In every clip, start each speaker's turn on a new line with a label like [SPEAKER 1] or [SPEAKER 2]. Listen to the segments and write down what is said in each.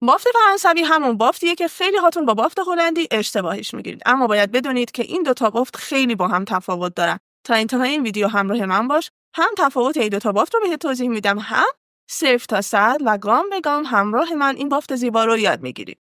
[SPEAKER 1] بافت فرانسوی همون بافتیه که خیلی هاتون با بافت هلندی اشتباهش میگیرید، اما باید بدونید که این دوتا بافت خیلی با هم تفاوت دارن. تا انتهای این ویدیو همراه من باش، هم تفاوت این دوتا بافت رو بهت توضیح میدم، هم صفر تا صد و گام به گام همراه من این بافت زیبا رو یاد میگیرید.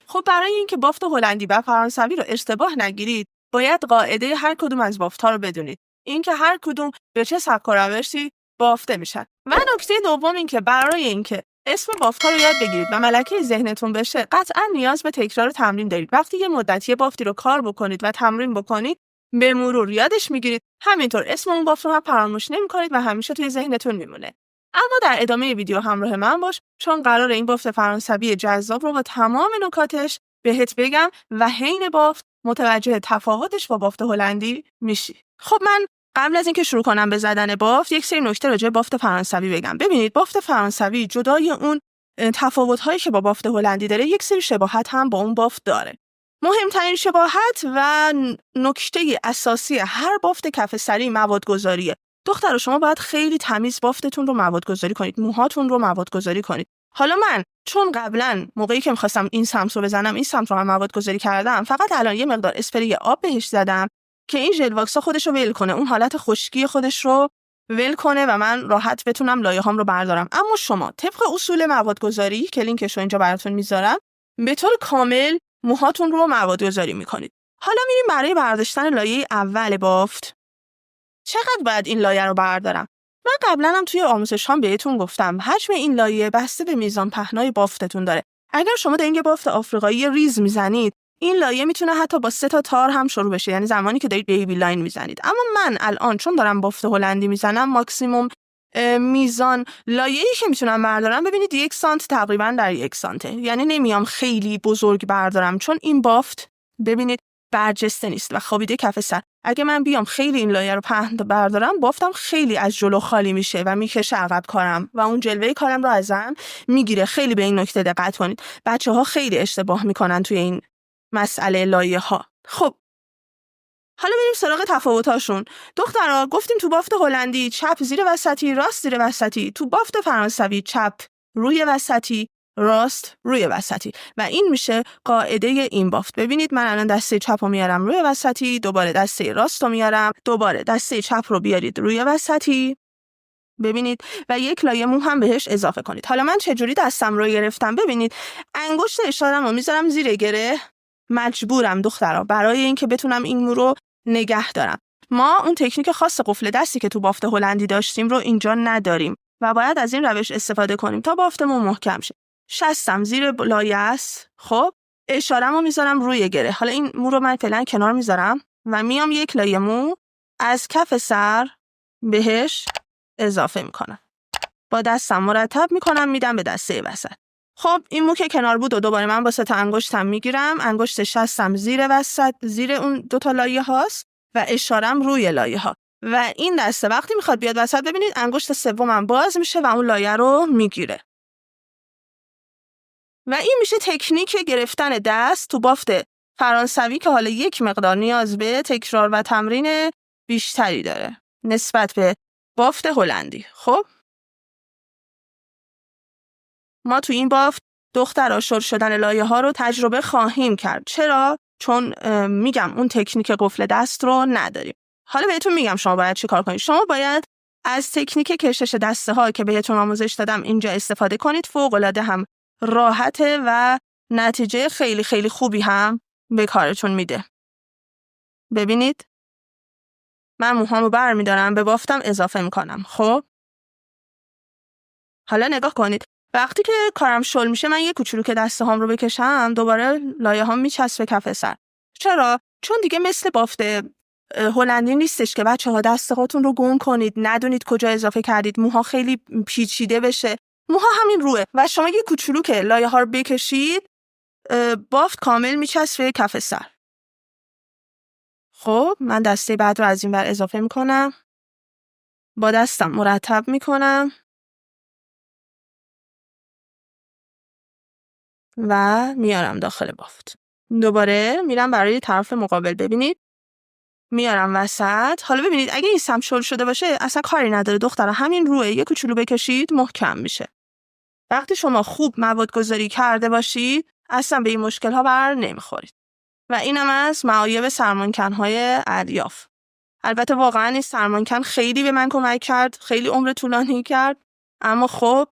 [SPEAKER 1] خب برای اینکه بافت هلندی و فرانسوی رو اشتباه نگیرید، باید قاعده هر کدوم از بافت‌ها رو بدونید. اینکه هر کدوم به چه سبک و روشی بافته میشن. و نکته دوم این که برای اینکه اسم بافت‌ها رو یاد بگیرید و ملکه ذهنتون بشه، قطعاً نیاز به تکرار و تمرین دارید. وقتی یه مدتی بافتی رو کار بکنید و تمرین بکنید، به مرور یادش میگیرید. همینطور اسم اون بافت رو هم فراموش نمی‌کنید و همیشه توی ذهنتون میمونه. اما در ادامه ویدیو همراه من باش، چون قراره این بافت فرانسوی جذاب رو با تمام نکاتش بهت بگم و حین بافت متوجه تفاوتش با بافت هلندی میشی. خب من قبل از اینکه شروع کنم به زدن بافت، یک سری نکته راجع به بافت فرانسوی بگم. ببینید بافت فرانسوی جدای اون تفاوت‌هایی که با بافت هلندی داره، یک سری شباهت هم با اون بافت داره. مهمترین شباهت و نکته اساسی هر بافت کف سری موادگذاریه. دخترا شما باید خیلی تمیز بافتتون رو موادگذاری کنید، موهاتون رو موادگذاری کنید. حالا من چون قبلا موقعی که می‌خواستم این سمت رو بزنم، این سمت رو هم موادگذاری کردم، فقط الان یه مقدار اسپری آب بهش زدم که این ژل واکسا خودش رو ول کنه، اون حالت خشکی خودش رو ول کنه و من راحت بتونم لایه‌هام رو بردارم. اما شما طبق اصول موادگذاری که لینکش رو اینجا براتون میذارم، به طور کامل موهاتون رو موادگذاری می‌کنید. حالا میریم برای برداشتن لایه اول بافت. چقدر باید این لایه رو بردارم؟ من قبلا هم توی آموزشام بهتون گفتم حجم این لایه بسته به میزان پهنای بافتتون داره. اگر شما دارین یه بافت آفریقایی ریز میزنید، این لایه میتونه حتی با 3 تا تار هم شروع بشه، یعنی زمانی که دارید بیبی لاین میزنید. اما من الان چون دارم بافت هلندی میزنم، ماکسیموم میزان لایه‌ای که میتونم بردارم، ببینید 1 سانت تقریبا در 1 سانته. یعنی نمیام خیلی بزرگ بردارم، چون این بافت ببینید برجسته نیست و خوابیده کف سر. اگه من بیام خیلی این لایه رو پهن بردارم، بافتم خیلی از جلو خالی میشه و میکشه عقب کارم و اون جلوه کارم رو ازم میگیره. خیلی به این نکته دقت کنید. بچه‌ها خیلی اشتباه میکنن توی این مسئله لایه ها. خب حالا بریم سراغ تفاوتاشون. دخترها گفتیم تو بافت هلندی چپ زیر وسطی، راست زیر وسطی. تو بافت فرانسوی چپ روی وسطی، راست روی وسطی و این میشه قاعده این بافت. ببینید من الان دسته چپ رو میارم روی وسطی، دوباره دسته راست رو میارم، دوباره دسته چپ رو بیارید روی وسطی. ببینید و یک لایه مو هم بهش اضافه کنید. حالا من چجوری دستم رو گرفتم؟ ببینید انگشت اشارم رو میذارم زیر گره. مجبورم دخترها برای اینکه بتونم این مو رو نگه دارم. ما اون تکنیک خاص قفل دستی که تو بافت هلندی داشتیم رو اینجا نداریم و باید از این روش استفاده کنیم تا بافتمون محکم شه. شستم زیر لایه است. خب اشارم رو میذارم روی گره. حالا این مو رو من فعلا کنار میذارم و میام یک لایه مو از کف سر بهش اضافه میکنم. با دستم مرتب میکنم میدم به دسته وسط. خب این مو که کنار بود و دوباره من با 3 تا انگشتم میگیرم، انگشت شستم زیر وسط، زیر اون 2 تا لایه هاست و اشارم روی لایه ها و این دسته وقتی میخواد بیاد وسط، ببینید انگشت سومم باز میشه و اون لایه رو میگیره. و این میشه تکنیک گرفتن دست تو بافت فرانسوی که حالا یک مقدار نیاز به تکرار و تمرین بیشتری داره نسبت به بافت هلندی. خب ما تو این بافت دخترها شل شدن لایه ها رو تجربه خواهیم کرد. چرا؟ چون میگم اون تکنیک قفل دست رو نداریم. حالا بهتون میگم شما باید چی کار کنید. شما باید از تکنیک کشش دسته ها که بهتون آموزش دادم اینجا استفاده کنید. فوق العاده هم راحته و نتیجه خیلی خیلی خوبی هم به کارتون میده. ببینید من موهامو برمیدارم، به بافتم اضافه میکنم. خب حالا نگاه کنید، وقتی که کارم شل میشه من یه کوچولو که دسته هام رو بکشم، دوباره لایه هام میچسبه کف سر. چرا؟ چون دیگه مثل بافت هلندی نیستش که بچه‌ها دسته هاتون رو گم کنید، ندونید کجا اضافه کردید، موها خیلی پیچیده بشه. موها همین روه و شما یه کوچولو که لایه ها رو بکشید، بافت کامل میچسبه کف سر. خب من دسته بعد رو از این ور اضافه میکنم، با دستم مرتب میکنم و میارم داخل بافت. دوباره میرم برای طرف مقابل. ببینید میارم وسط. حالا ببینید اگه این سمت شل شده باشه اصلا کاری نداره دخترها، همین روی یه کوچولو بکشید محکم میشه. وقتی شما خوب مواد گذاری کرده باشید اصلا به این مشکل ها بر نمیخورید. و اینم از معایب سرمانکن‌های الیاف. البته واقعا این سرمانکن خیلی به من کمک کرد، خیلی عمر طولانی کرد، اما خب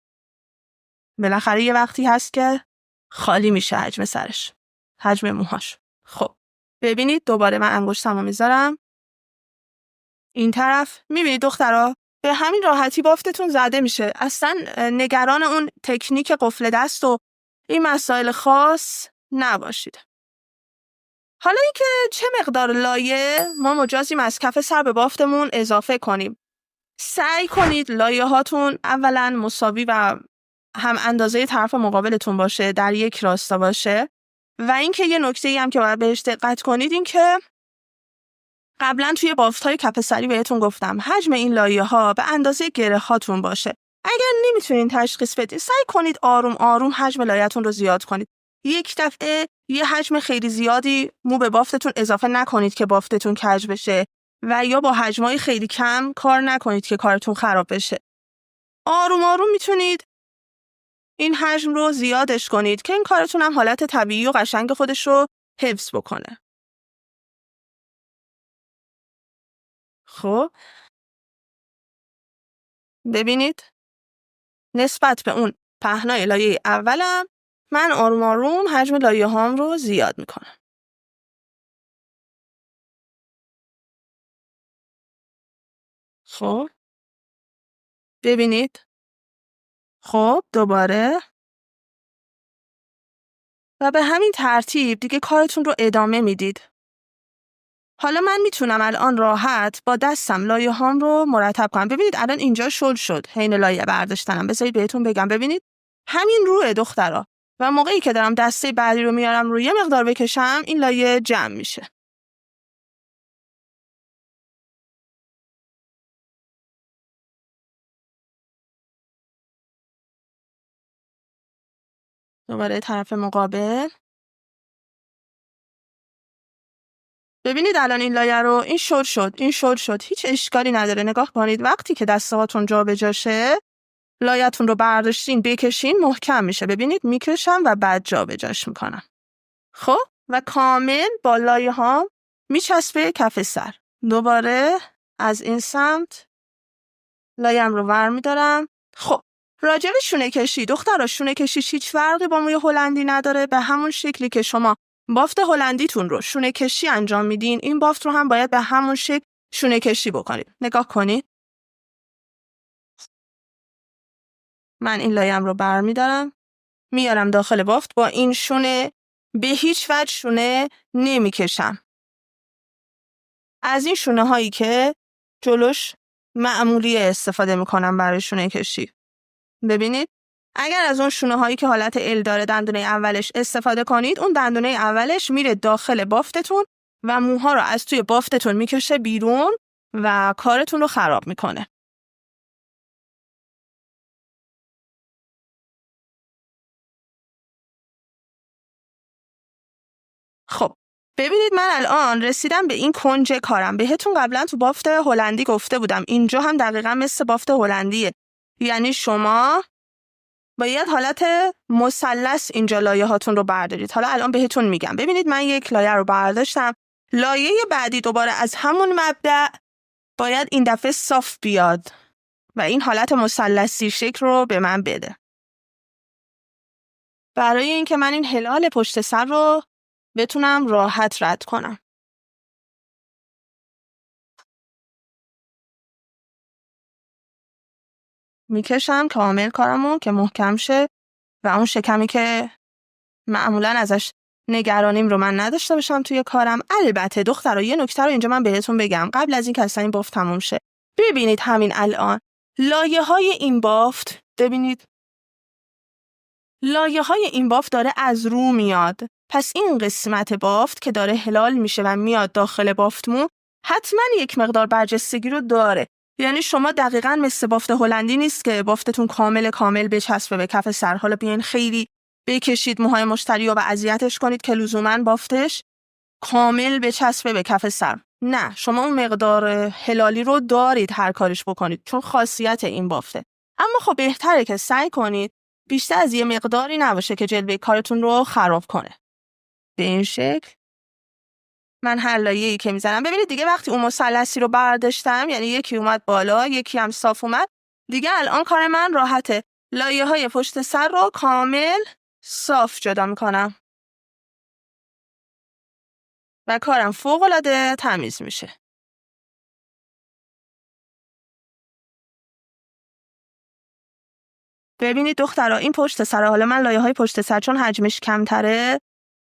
[SPEAKER 1] بالاخره یه وقتی هست که خالی میشه حجم سرش، حجم موهاش. خب ببینید دوباره من انگشتمو میذارم این طرف. میبینید دخترها به همین راحتی بافتتون زده میشه. اصلا نگران اون تکنیک قفل دست و این مسائل خاص نباشید. حالا اینکه چه مقدار لایه ما مجازیم از کف سر به بافتمون اضافه کنیم. سعی کنید لایه هاتون اولا مساوی و هم اندازه طرف مقابلتون باشه، در یک راستا باشه. و اینکه یه نکته‌ای هم که باید بهش دقت کنید این که قبلا توی بافت‌های کف سری بهتون گفتم حجم این لایه‌ها به اندازه گره هاتون باشه. اگر نمیتونین تشخیص بدین سعی کنید آروم آروم حجم لایه‌تون رو زیاد کنید. یک دفعه یه حجم خیلی زیادی مو به بافتتون اضافه نکنید که بافتتون کج بشه و یا با حجمای خیلی کم کار نکنید که کارتون خراب بشه. آروم آروم میتونید این حجم رو زیادش کنید که این کارتون هم حالت طبیعی و قشنگ خودش رو حفظ بکنه. خب ببینید نسبت به اون پهنای لایه اولم من آروم آروم حجم لایه هام رو زیاد میکنم. خب ببینید. خب دوباره و به همین ترتیب دیگه کارتون رو ادامه میدید. حالا من میتونم الان راحت با دستم لایه هام رو مرتب کنم. ببینید الان اینجا شل شد حین لایه برداشتنم. بذارید بهتون بگم. ببینید همین روی دخترا و موقعی که دارم دسته بعدی رو میارم روی یه مقدار بکشم این لایه جمع میشه. دوباره طرف مقابل. ببینید الان این لایه رو این شل شد، این شل شد. هیچ اشکالی نداره. نگاه کنید وقتی که دسته هاتون جا به جاشه لایه‌تون رو برداشتین بکشین محکم میشه. ببینید میکشم و بعد جا به جاش میکنم. خب و کامل با لایه ها میچسبه کف سر. دوباره از این سمت لایم رو ور میدارم. خب راجع به شونه کشی دخترها، شونه کشی هیچ فرقی با موی هلندی نداره. به همون شکلی که شما بافت هلندیتون رو شونه کشی انجام میدین این بافت رو هم باید به همون شکل شونه کشی بکنید. نگاه کنید. من این لایم رو بر میدارم میارم داخل بافت. با این شونه به هیچ وجه شونه نمیکشم. از این شونه هایی که جلوش معمولی استفاده میکنم برای شونه کشی. ببینید اگر از اون شونه هایی که حالت ال داره دندونه اولش استفاده کنید اون دندونه اولش میره داخل بافتتون و موها رو از توی بافتتون میکشه بیرون و کارتون رو خراب میکنه. خب ببینید من الان رسیدم به این کنج کارم. بهتون قبلا تو بافت هلندی گفته بودم اینجا هم دقیقا مثل بافت هلندیه. یعنی شما باید حالت مثلث اینجا لایه هاتون رو بردارید. حالا الان بهتون میگم. ببینید من یک لایه رو برداشتم. لایه بعدی دوباره از همون مبدأ باید این دفعه صاف بیاد و این حالت مثلثی شکل رو به من بده. برای اینکه من این هلال پشت سر رو بتونم راحت رد کنم. میکشم کامل کارمو که محکم شه و اون شکمی که معمولاً ازش نگرانیم رو من نداشته باشم توی کارم. البته دخترها یه نکته رو اینجا من بهتون بگم قبل از این که اصلا این بافت تموم شه. ببینید همین الان لایه های این بافت، ببینید لایه های این بافت داره از رو میاد. پس این قسمت بافت که داره هلال میشه و میاد داخل بافتمون حتما یک مقدار برجستگی رو داره. یعنی شما دقیقاً مثل بافت هلندی نیست که بافتتون کامل بچسبه به کف سر. حالا بیاین خیلی بکشید موهای مشتری رو و اذیتش کنید که لزوماً بافتش کامل بچسبه به کف سر. نه، شما اون مقدار هلالی رو دارید هر کارش بکنید چون خاصیت این بافته. اما خب بهتره که سعی کنید بیشتر از یه مقداری نباشه که جلوه کارتون رو خراب کنه. به این شکل من هر لایه‌ای که میزنم، ببینید دیگه وقتی اون مثلثی رو برداشتم، یعنی یکی اومد بالا یکی هم صاف اومد، دیگه الان کار من راحته. لایه‌های پشت سر رو کامل صاف جدا میکنم و کارم فوق‌العاده تمیز میشه. ببینید دخترا، این پشت سر، حالا من لایه‌های پشت سر چون حجمش کمتره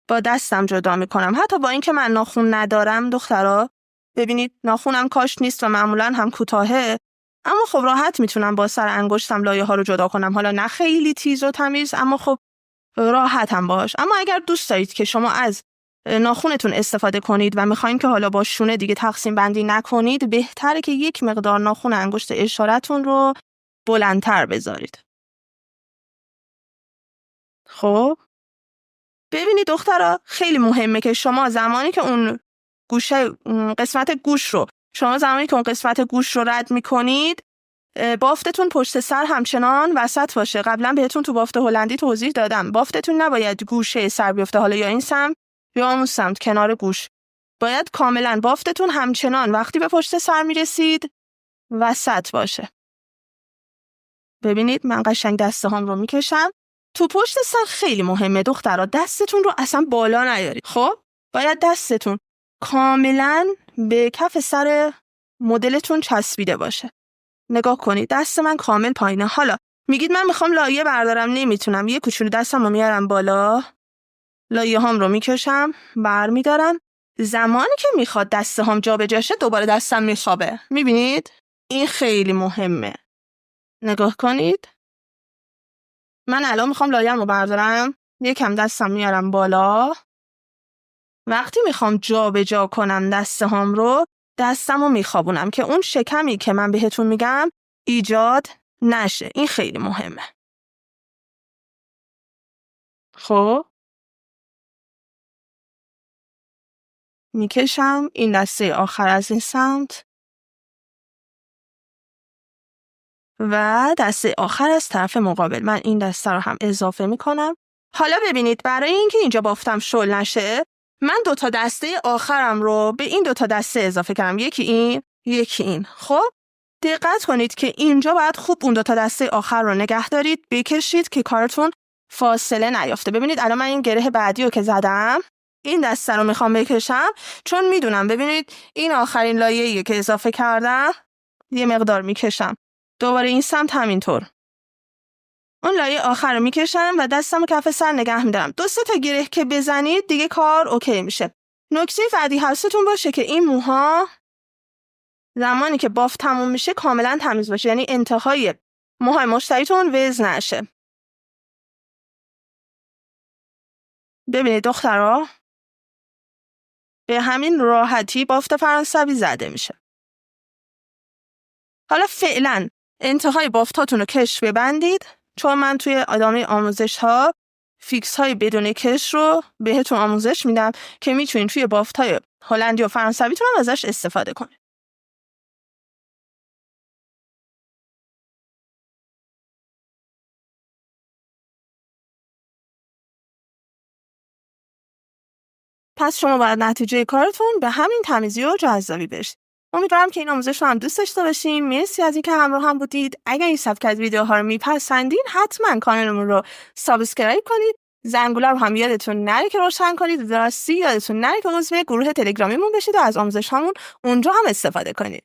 [SPEAKER 1] با دستم جدا میکنم. حتی با اینکه من ناخن ندارم دخترا، ببینید ناخونم کاش نیست و معمولا هم کوتاهه، اما خب راحت میتونم با سر انگشتم لایه‌ها رو جدا کنم. حالا نه خیلی تیز و تمیز، اما خب راحتم باش. اما اگر دوست دارید که شما از ناخونتون استفاده کنید و میخواین که حالا با شونه دیگه تقسیم بندی نکنید، بهتره که یک مقدار ناخون انگشت اشارتون رو بلندتر بذارید. خب ببینید دخترا، خیلی مهمه که شما زمانی که اون قسمت گوش رو رد میکنید، بافتتون پشت سر همچنان وسط باشه. قبلا بهتون تو بافت هلندی توضیح دادم، بافتتون نباید گوشه سر بیفته، حالا یا این سمت یا اون سمت کنار گوش. باید کاملا بافتتون همچنان وقتی به پشت سر میرسید وسط باشه. ببینید من قشنگ دسته هم رو میکشم تو پشت سر. خیلی مهمه دخترها دستتون رو اصلا بالا نیارید. خب باید دستتون کاملا به کف سر مدلتون چسبیده باشه. نگاه کنید دست من کامل پایینه. حالا میگید من میخوام لایه بردارم، نمیتونم. یه کوچولو دستم رو میارم بالا، لایه هم رو میکشم برمیدارم. زمانی که میخواد دسته هم جا به جاشه دوباره دستم میخوابه. میبینید این خیلی مهمه. نگاه کنید من الان میخوام لایه‌ام رو بردارم، یکم دستم میارم بالا. وقتی میخوام جا به جا کنم دستهام رو، دستم رو میخوابونم که اون شکمی که من بهتون میگم ایجاد نشه. این خیلی مهمه. خب میکشم این دسته آخر از این سمت و دسته آخر از طرف مقابل. من این دسته رو هم اضافه میکنم. حالا ببینید برای اینکه اینجا بافتم شل نشه، من 2 تا دسته آخرم رو به این 2 تا دسته اضافه کردم. یکی این یکی این. خب دقت کنید که اینجا باید خوب اون 2 تا دسته آخر رو نگه دارید، بکشید که کارتون فاصله نیافته. ببینید الان من این گره بعدی رو که زدم، این دسته رو میخوام بکشم چون میدونم ببینید این آخرین لایه‌ایه که اضافه کردم. یه مقدار میکشم دوباره این سمت همینطور. اون لایه آخر رو میکشم و دستم رو کف سر نگه میدارم. 2-3 تا گره که بزنید دیگه کار اوکی میشه. نکته بعدی حواستون باشه که این موها زمانی که بافت تموم میشه کاملا تمیز باشه، یعنی انتهای موهای مشتریتون وز نشه. ببینید دخترها، به همین راحتی بافت فرانسوی زده میشه. حالا فعلا انتهای بافتاتون رو کش ببندید، چون من توی ادامه آموزش ها فیکس های بدون کش رو بهتون آموزش میدم که میتونید توی بافت های هلندی و فرانسویتون هم ازش استفاده کنید. پس شما باید نتیجه کارتون به همین تمیزی و جذابی بشه. امیدوارم که این آموزش رو هم دوست داشته باشین. مرسی از اینکه همراه هم بودید. اگر این سبک از ویدیوها رو میپسندین حتما کانالمون رو سابسکرایب کنید. زنگوله رو هم یادتون نره که روشن کنید. راستی یادتون نره که عضو گروه تلگرامیمون بشید و از آموزش هامون اونجا هم استفاده کنید.